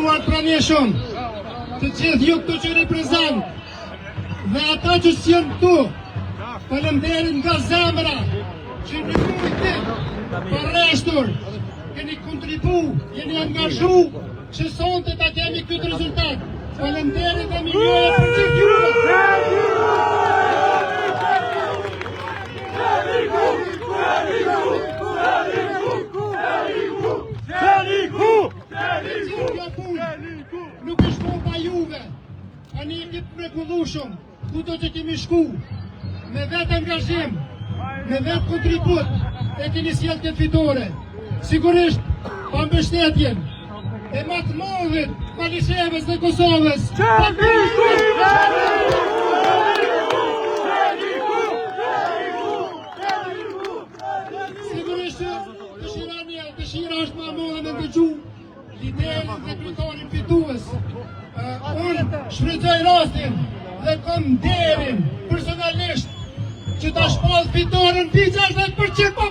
nderuar pranishëm, të gjithë ju këtu që reprezent dhe ata që s'janë këtu, faleminderit nga zemra që rrugë për rreshtur, keni kontribu, jeni angazhu që sonte ta kemi këtë rezultat. Faleminderit dhe milionë për gjithë ju. Nuk është po pa juve, ani ekip mrekullueshëm, kudo që kemi shku, me vetë angazhim, me vetë kontribut, e keni sjellë këtë fitore. Sigurisht, pa mbështetjen e më të madhit Malishevës dhe Kosovës. Sigurisht, dëshira është më e madhe me ndëgju liderin dhe kryetarin fitues. Unë shfrytëzoj rastin dhe kam nderin personalisht që ta shpall fitoren mbi 60% pa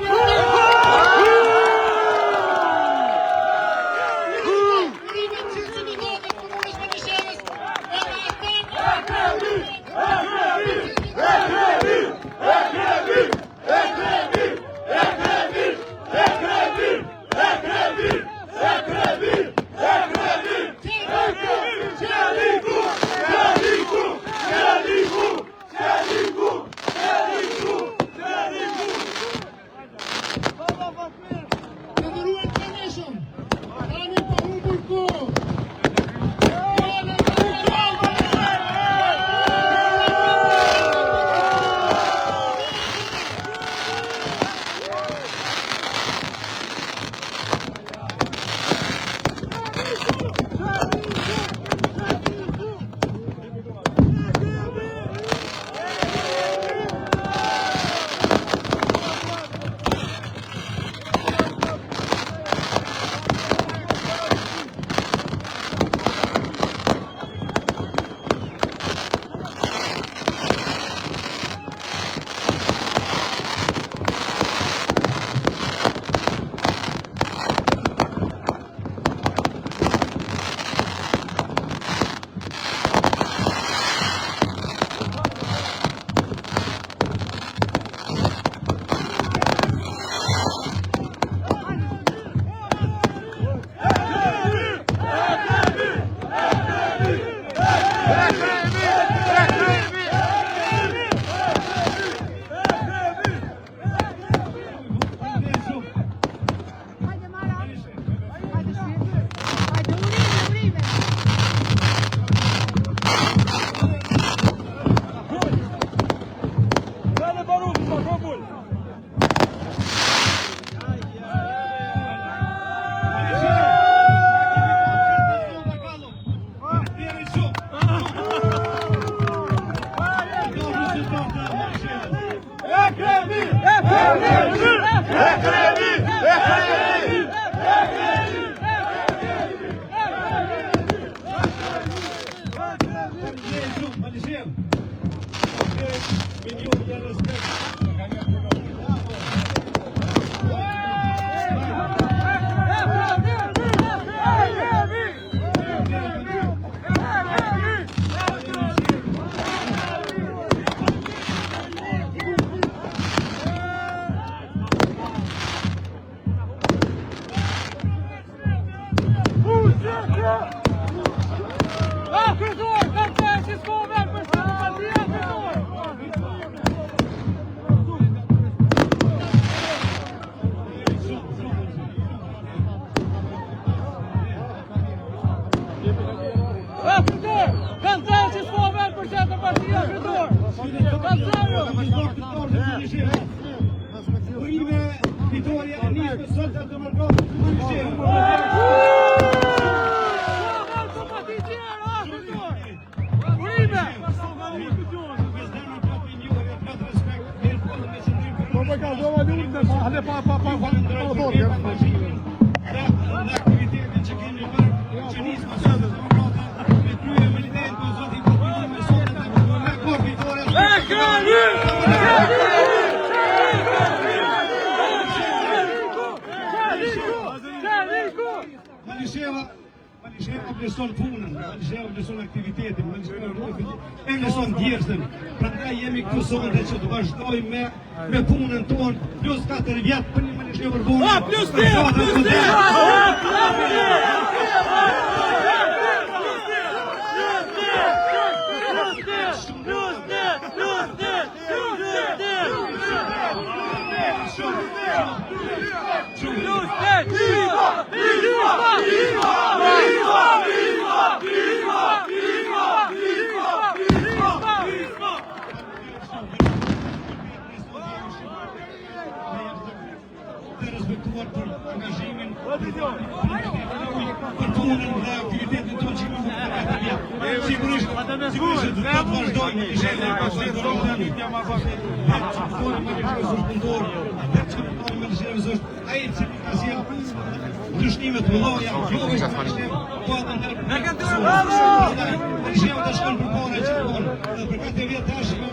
Malisheva vlerëson punën, Malisheva vlerëson aktivitetin, Malisheva vlerëson djersën. Prandaj jemi këtu sonte që të vazhdojmë me punën tonë, plus 4 vjet për një Malishevë përbune. Plus 10! Të respektuar për angazhimin, për punën dhe aktivitetin tonë që më Sigurisht do të vazhdojmë të shëndet pas vazhdojmë të ai që ka sjell ndryshime të mëdha, jo vetëm po edhe ndër të shkon përpara që don, për këtë vjet tashmë.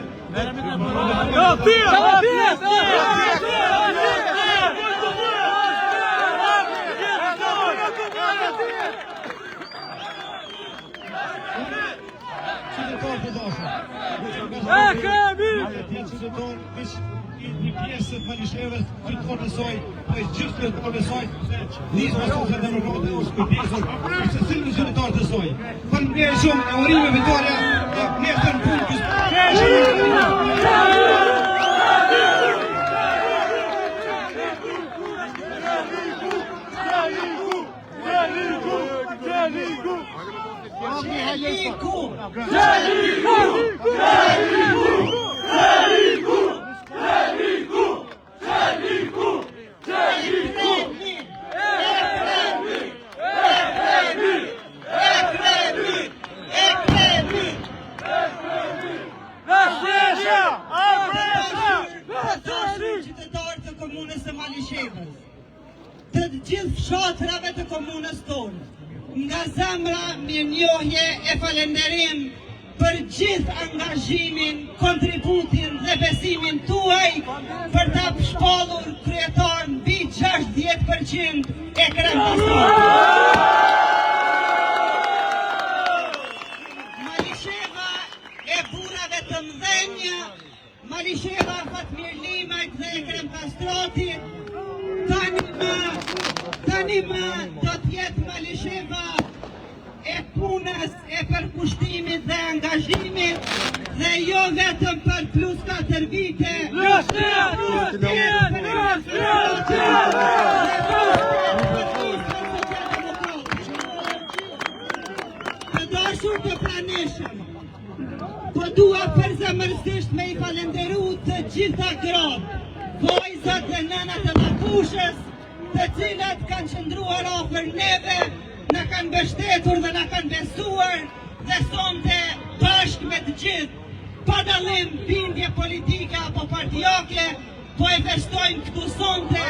Një pjesë të Malishevës që të forësoj, po e gjithë të forësoj, nisë Masosë Demokratë është kujtisur, se cilë në qytetar të soj. Faleminderit shumë, e urime Vitoria, e nesër në punë kësë. Qytetarë të komunës së Malishevës, të gjithë fshatrave të komunës tonë, nga zemra mirënjohje e falenderim për gjithë angazhimin, kontributin dhe besimin tuaj për ta shpallur kryetar mbi 60% e kremtasor. Malisheva e burrave të mdhenja, Malisheva Fatmir Limajt dhe Ekrem Kastrotit, tani më do t'jetë Malisheva e punës, e përkushtimit dhe angazhimit, dhe jo vetëm për plus 4 vite. Të dashur të pranishëm, po dua përzemërsisht me i falenderu të gjitha gratë, vajzat dhe nënat e makushës, të cilat kanë qëndruar afër neve, na kanë mbështetur dhe na kanë besuar, dhe sonte bashkë me të gjithë, pa dallim bindje politike apo partijake, po e festojmë këtu sonte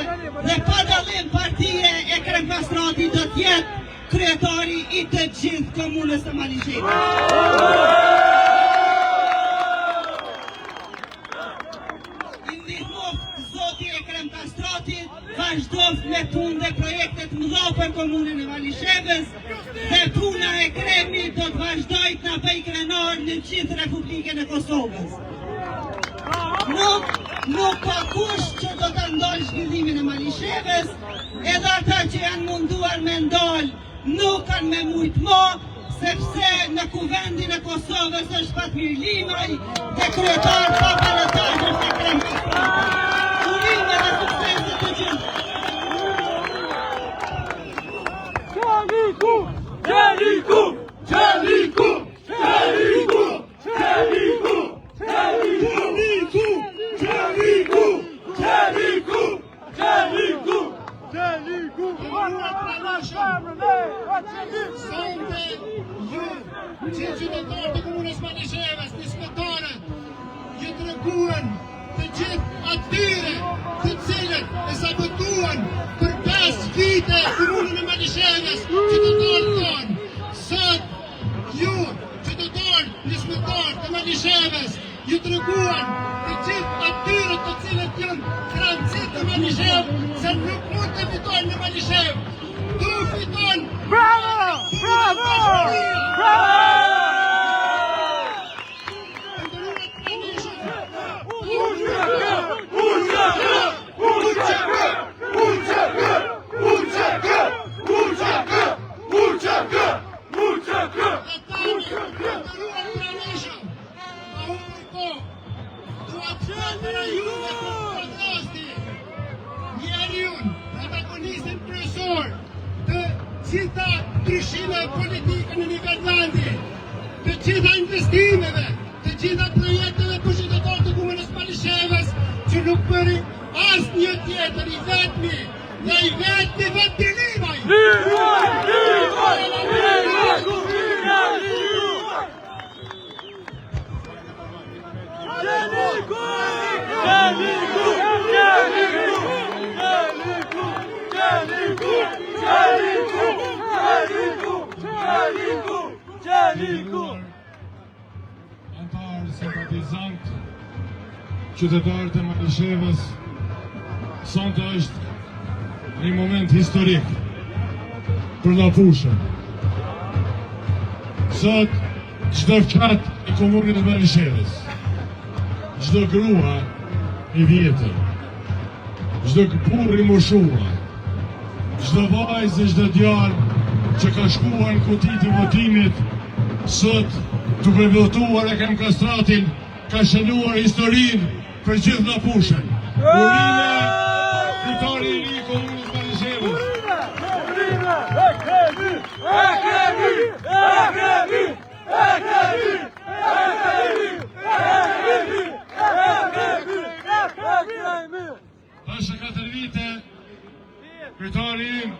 dhe pa dallim partije Ekrem Kastrati do t'jetë kryetari i të gjithë komunës së Malishevës. Zoti Ekrem Kastratit vazhdoft me punë dhe projektet mëdha për komunën e Malishevës, dhe puna e Ekremit do të vazhdojë të na bëj krenar në gjithë Republikën e Kosovës. Nuk ka kush që do të ndalë zhvillimin e Malishevës, edhe ata që janë munduar me ndalë nuk kanë me mujtë mo, sepse në kuvendin e Kosovës është Fatmir Limaj dhe kryetar pa ballotazh është Ekrem Kastrati. Urime dhe sukseset të gjithë. Sonte ju, që qytetarë të komunës Malishevës, nisëtarët, ju treguan të gjithë atyre të cilët e sabotuan për 5 vite komunën e Malishevës, qytetarët tonë. Sot ju, qytetarë, nisëtarë të Malishevës, ju treguan të gjithë atyre të cilët janë tranzit në Malishevë, se nuk mund të fitojnë në Malishevë. Tu fiton! Bravo! Bravo! politikën e Nigeriandi, të gjitha investimeve, të gjitha projekteve për qytetarë të Komunës Malishevës, që nuk bëri asnjë tjetër i vetmi, dhe i vetmi vetë Livaj! Antarë, simpatizant, qytetarët e Malishevës, sonte është një moment historik për Lafushën. Sot, çdo fshat i komunës Malishevës, çdo grua i vjetër, çdo burr i moshuar, çdo vajzë e çdo djalë që ka shkuar në kutitë e votimit, sot duke votuar e kem kastratin, ka shënuar historinë për gjithë Lafushën. Urime fitari i ri i komunës Malishevës. Pasë 4 vite, fitari im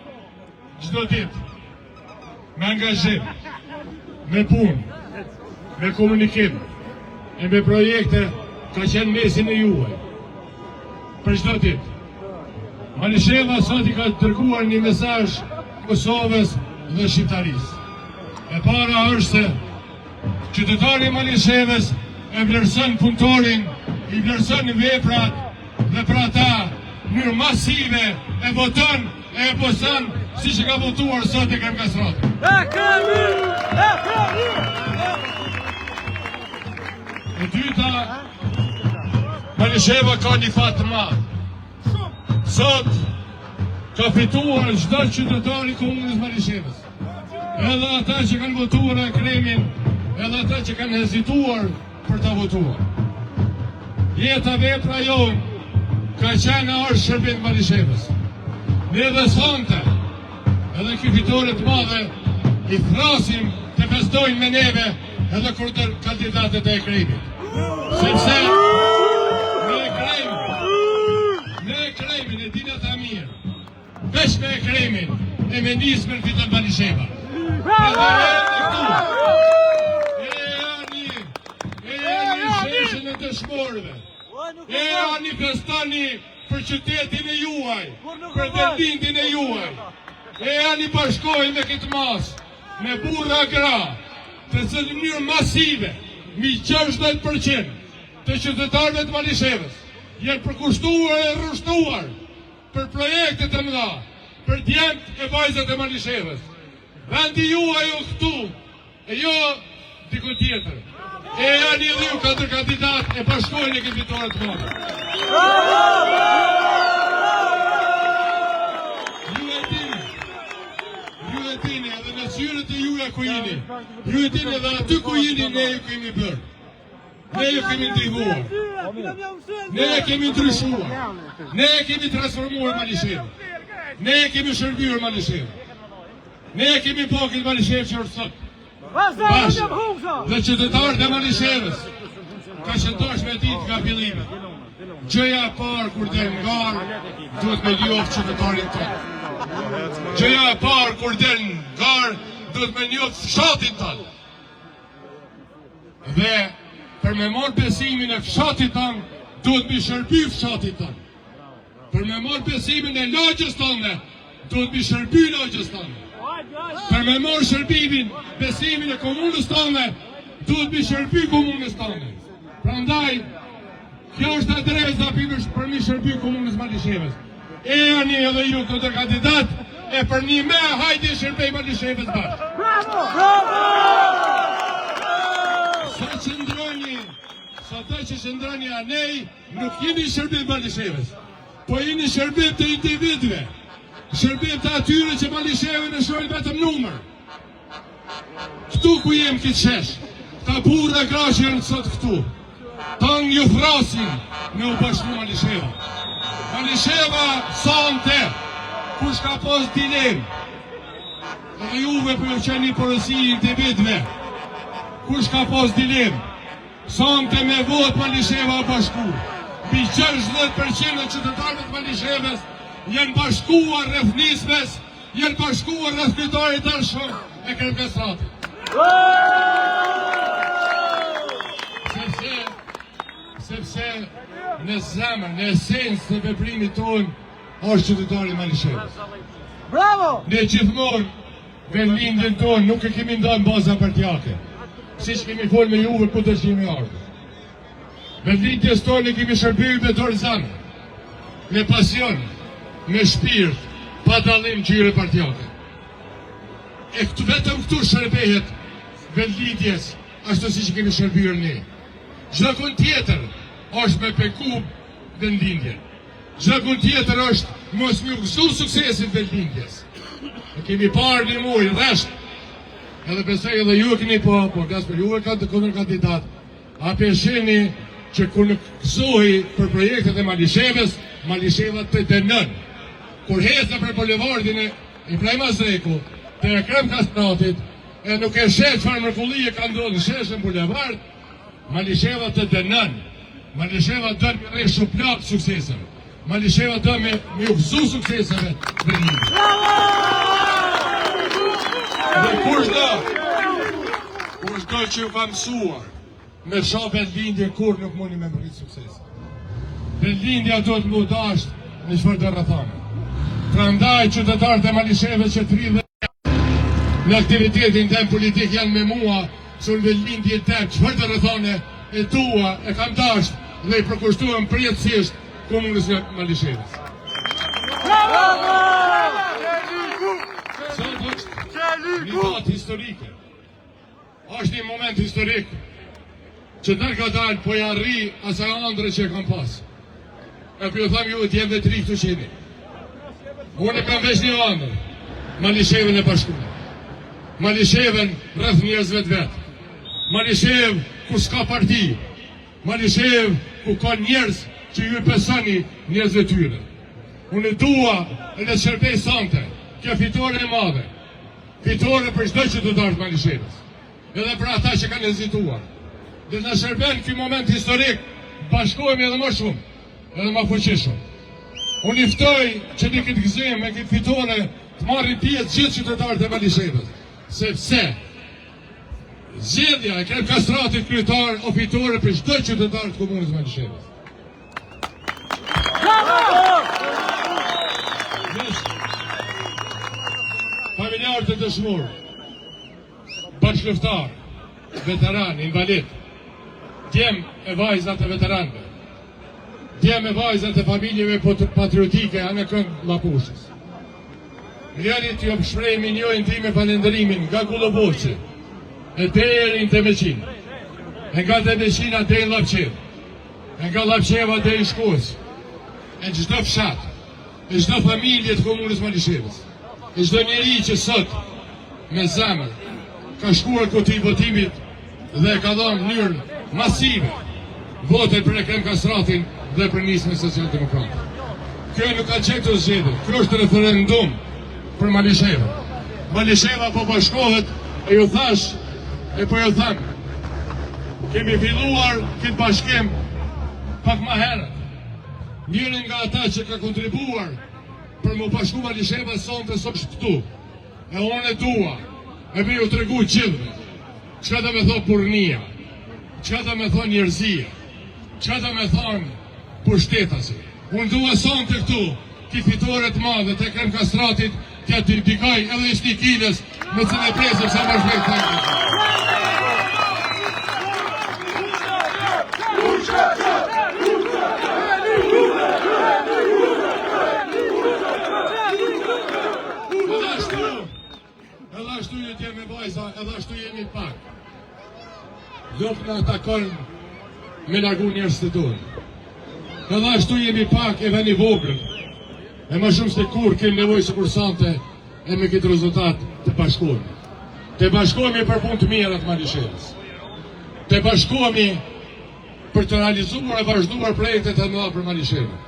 çdo ditë me angazhim, me punë, me komunikim e me projekte ka qenë mesin e juaj. Për çdo ditë. Malisheva sot i ka dërguar një mesazh Kosovës dhe shqiptarisë. E para është se qytetari i Malishevës e vlerëson punëtorin, i vlerëson veprat dhe për ata në mënyrë masive e voton e poson siç e ka votuar sot e Kem Kastrati. E dyta, Malisheva ka një fat të madh. Sot ka fituar çdo qytetar i komunës Malishevës. Edhe ata që kanë votuar e Kremin, edhe ata që kanë hezituar për ta votuar. Jeta vepra jonë ka qenë është shërbim Malishevës. Ne dhe sonte, edhe ky fitore të madhe, i thrasim të festojnë me neve edhe kur të kandidatët e Kremit. Sepse ne Kremin e dina ta mirë, veç me Kremin e me nismën fiton Malisheva. Edhe e ani sheshen e dëshmorëve, e ani festoni për qytetin e juaj, për vendin e juaj, e ani bashkoj me këtë mas, me burra gra, të cilë në mënyrë masive, mi 60% të qytetarëve të Malishevës, jenë përkushtuar e rrushtuar për projekte të mëdha, për djemt e vajzat e Malishevës. Vendi juaj o këtu, e jo diku tjetër. E janë edhe ju 4 kandidat e bashkojnë e këtë fitore të mëdha. Ju e dini, edhe në syrët e juja ku jini. Ju e dini edhe aty ku jini ne ju kemi bërë. Ne ju kemi ndihmuar. Ne kemi ndryshuar. Ne kemi transformuar Malishevën. Ne kemi shërbyer Malishevën. Ne kemi pakit Malishevë që është sot. Bashkë dhe qytetarët e Malishevës ka qëndosh me ditë nga fillime. Gjëja e parë kur del në garë, duhet me njohë qytetarin tonë. Gjëja e parë kur del në garë, duhet me njohë fshatin tonë. Dhe për me marrë besimin e fshatit tonë, duhet me shërby fshatit tonë. Për me marrë besimin e lagjës tonë, duhet me shërby lagjës tonë. Për me marrë shërbimin, besimin e komunës tonë, duhet me shërby komunës tonë. Prandaj, kjo është adresa për mi shërby komunës Malishevës. E ani edhe ju të të kandidat, e për një me hajde shërbej Malishevës bashkë. Sa të që shëndroni anej, nuk jeni shërbim Malishevës, po jeni shërbim të individve, shërbim të atyre që Malishevën e shojnë vetëm numër. Këtu ku jem këtë shesh, ta burra grashën sot këtu, tang ju thrasin me u bashkëmu Malisheva. Malisheva sante, kush ka pos dilem, Edhe juve për ju qeni porosi individve. Kush ka pas dilemë? Sonte me vot Malisheva bashku. Mbi 60% e qytetarëve të Malishevës janë bashkuar rreth nismes, janë bashkuar rreth kryetarit të arshëm e Kremkastratit. Sepse në zemër, në esencë të veprimit tonë është qytetari i Malishevës. Bravo! Ne gjithmonë vendlindjen tonë nuk e kemi ndarë në baza partijake. Siç kemi folë me juve ku të kemi ardhur. Vendlindjes tonë e kemi shërbyer me dorë zanë, me pasion, me shpirt, pa dallim gjyre partijake. E këtu vetëm këtu shërbehet vendlindjes ashtu siç kemi shërbyer ne. Çdo kënd tjetër është me peku vendlindjen. Çdo kënd tjetër është mos më gëzu suksesin vendlindjes. E kemi parë një muaj rresht. Edhe besoj edhe ju e keni po Gasper juve ka të kundër kandidat. A pesheni që kur në gëzohi për projektet e Malishevës, Malisheva të dënën. Kur hecë për bulevardin e Ibrahim Azreku, të Kremkastratit, e nuk e sheh çfarë mrekullie ka ndodhur në sheshën bulevard, Malisheva të dënën. Malisheva dën me rreshu plot sukseseve. Malisheva dën me u gëzu sukseseve. Dhe kushdo që ju ka mësuar me shoh vendlindje kur nuk mundi me mërrit sukses. Vendlindja do të më dashtë në çfarë do rrethana. Prandaj qytetarët e Malishevës që të rridhen në aktivitetin tem politik janë me mua sur vendlindje tem çfarë do rrethane e tua e kam dashtë dhe i përkushtuam përjetësisht komunës së Malishevës. Sot është një datë historike. Është një moment historik që nërka dalë po ja rri asaj andre që e kam pas. E për ju tham ju të jem dhe të ri këtu qeni. Unë e kam vesh një andër, Malishevën e bashkuar. Malishevën rreth njerëzve të vetë. Malishevë ku s'ka parti. Malishevë ku ka njerëz që ju i besoni njerëzve tyre. Unë dua e në shërbej sante, kjo fitore e madhe. Fitore për çdo qytetar të Malishevës. Edhe për ata që kanë hezituar. Dhe në shërben këj moment historik, bashkohemi edhe më shumë, edhe më fuqishëm. Unë i ftoj që një këtë gëzim me këtë fitore të marrin pjesë gjithë qytetarët e Malishevës. Sepse zgjedhja e Kremkastratit kryetar o fitore për çdo qytetar të komunës së Malishevës. Familjarët e dëshmorë, bashkëluftar, veteran, invalid, djem e vajzat e veteranëve, djem e vajzat e familjeve patriotike anë kënd Mapushës. Njerit ju shprehim njojnë time falenderimin nga Gulloboqi, e deri në Temeqin, e nga Temeqina deri në Lapqev, e nga Lapqeva deri në Shkos, e çdo fshat, e çdo familje të komunës Malishevës, e çdo njeri që sot me zemër ka shkuar kuti i votimit dhe ka dhënë në mënyrë masive votet për Kremkastratin dhe për nismën social-demokrate. Kjo nuk ka qenë të zgjedhje, kjo është referendum për Malishevën. Malisheva po bashkohet e ju thash e po ju them. Kemi filluar këtë bashkim pak më herët. Njërin nga ata që ka kontribuar për më bashku Malisheva sonte sot këtu. E unë e dua e me ju tregu gjithve çka do me thonë purnia, çka do me thonë njerëzia, çka do me thonë pushtetasi. Unë dua sonte këtu këtë fitore të madhe të Kremkastratit t'ja të dedikoj edhe i Shtikiles me cilë e presëm sa më shpejt thajnë. Edhe ashtu ju t'jemi vajza, edhe ashtu jemi pak. Nuk në atakon me largu njerëz të tonë. Edhe ashtu jemi pak e veni vogël. E më shumë se kur kemi nevojë së kursante e me këtë rezultat të bashkohemi. Të bashkohemi për punë të mira të Malishevës. Të bashkohemi për të realizuar e vazhduar projektet e mëdha për Malishevën.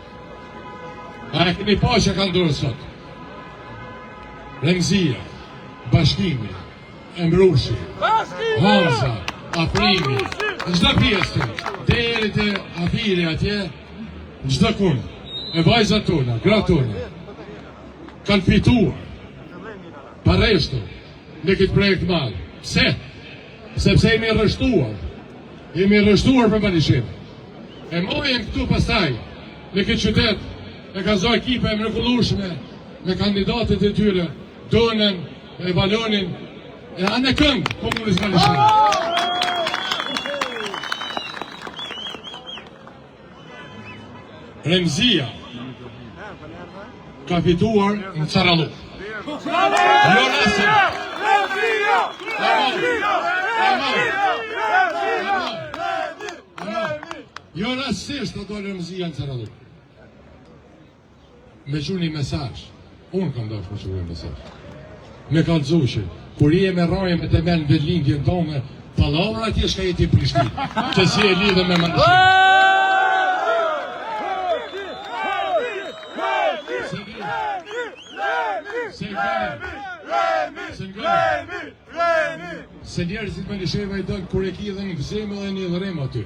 A e keni pa që ka ndodhur sot? Remzia, Bashkimi, Emrushi, Hamza, Afrimi, çdo pjesë, deri te Afiri atje, çdo kund, e vajzat tona, gratë tona, kanë fituar pareshtu në këtë projekt madh. Pse? Sepse jemi rrështuar për Malishevë. E mojën këtu pastaj, në këtë qytet, e ka zoj ekipe e mrekullueshme, me kandidatët e tyre, Donën, e Valonin, e anë e këngë komunës Malishevë. Remzia ka fituar në Caralluk. Jo rastisht të do Remzia në Caralluk. Me që një mesazh, unë kam dash me që një mesazh. Me kallëzushi, kur je me raje me të men në vedlindjen tonë, palavra atje shka jeti Prishtinë, që si e lidhe me Malishevë. Se njerëzit Malisheva i dënë kur e ki dhe një gëzime dhe një dhërem aty.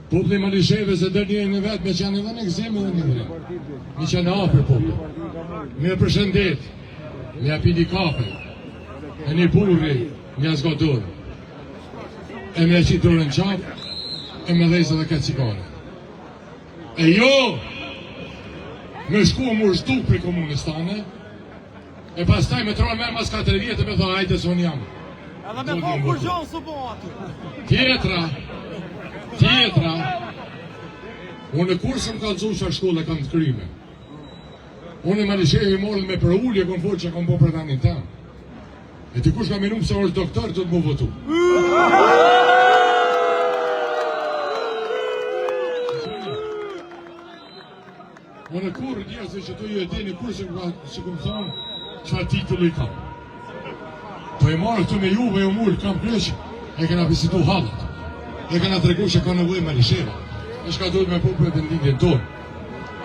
Populli Malisheve se dërë një në vetë me që janë edhe një gëzime dhe një dhërem. Me që janë afer populli. Me përshëndet, me apidi kafe, e një burri, një azgodur, e me qitë dorën qafë, e me dhejse dhe këtë cikare. E jo, me shku më shtu për komunës tane, e pas taj me tronë me mas 4 vjetë me dha ajte zonë jam. Edhe me po kur gjonë së bo aty. Tjetra, unë e kur se më kalëzu që a shkolle kam të kryme. Unë e Malishevë morën me për ullje, kom folë që kom po për tanin tam. E ti kush ka minum se është doktor, të të mu votu. Unë e kur djerëse që tu ju e dini kur se këmë thonë, që titullu i kam. Po e marë këtu me juve e umullë, kam kryqë, e kena visitu halët. E kena të regu që ka nëvoj Malisheva. E shka duhet me popër e të ndindjen tonë.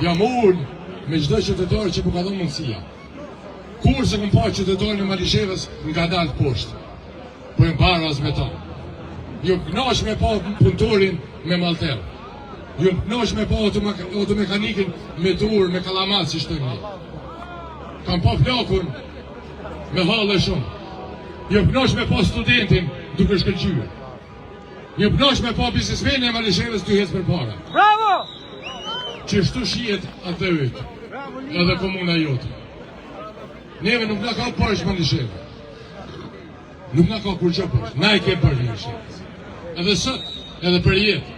Jam ullë me gjdo qytetarë që po ka dhënë mundësia. Kur se këm pa qytetarë në Malishevës nga dalë poshtë. Po e më parë as me ta. Ju kënash me pa punëtorin me malterë. Ju kënash me pa automekanikin me turë, me kalamat si shtë një. Kam pa plakun me halë e shumë. Ju kënash me pa studentin duke shkëllqyre. Ju kënash me pa biznismeni e Malishevës të hecë për para. Bravo! Që shtu shijet atë ujtë, edhe komuna jote. Neve nuk nga ka përsh Malishevë. Nuk nga ka kur që përsh. Na i ke përsh Malishevës. Edhe sot, edhe për jetë.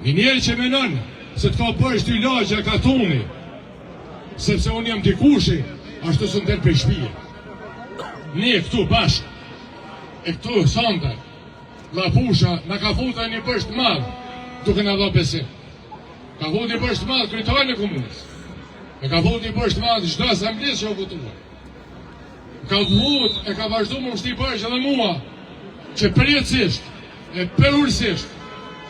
Një njerë që menon se të ka përsh të i lagja ka tuni, sepse unë jam dikushi, ashtu së ndër për shpije. Ne këtu bashkë, e këtu sante, la pusha, na ka futa një bësht madhë, duke në dha besim. Ka fut një bësht madhë kryetarë në komunës. E ka fut një bësht madhë çdo asamblisë që o votuar. Ka fut, e ka vazhdu më mështi bësht edhe mua, që përjetësisht, e përurësisht,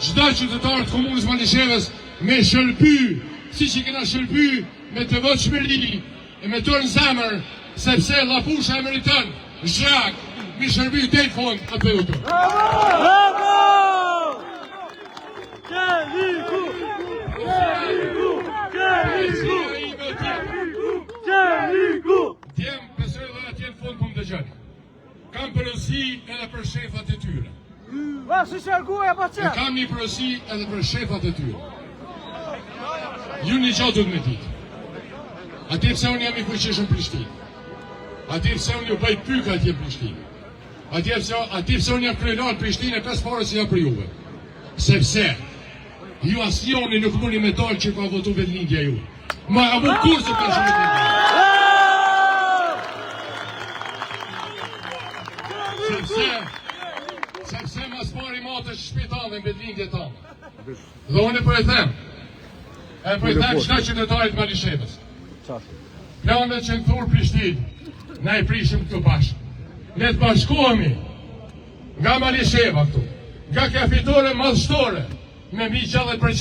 çdo qytetar të komunës Malishevës me shërby, si që kena shërby, me të vëtë shmëri, e me tërë në zemër, sepse la pusha e meriton, zhak, mi shërby dhe i fond atë dhe të. Bravo! Qeliku! Qeliku! Qeliku! Qeliku! Djem, besoj dhe atje në fond për më dëgjani. Kam përësi edhe për shefat e tyre. Va, si shërguja pa E qenë! kam një përësi edhe për shefat e tyre. Ju një gjatë du të me ditë. Atje pse unë jam i fuqishëm Prishtinë. Atje pse unë ju bëj pyka atje Prishtinë. Atje pse unë jam kryenar Prishtinë e 5 farës jam për juve. Sepse ju asnjoni nuk mundi me dalë që ka votu vendlindja ju. Ma avu kur se ka shumë të sepse mas pari matës shpitanë në vendlindje tonë. Dhe unë e për e them, qëta qytetarit Malishevës. Planet që në thurë Prishtinë, na i prishim këtu bashkë. Ne të bashkohemi nga Malisheva këtu, nga kafitore madhështore, me mi 60%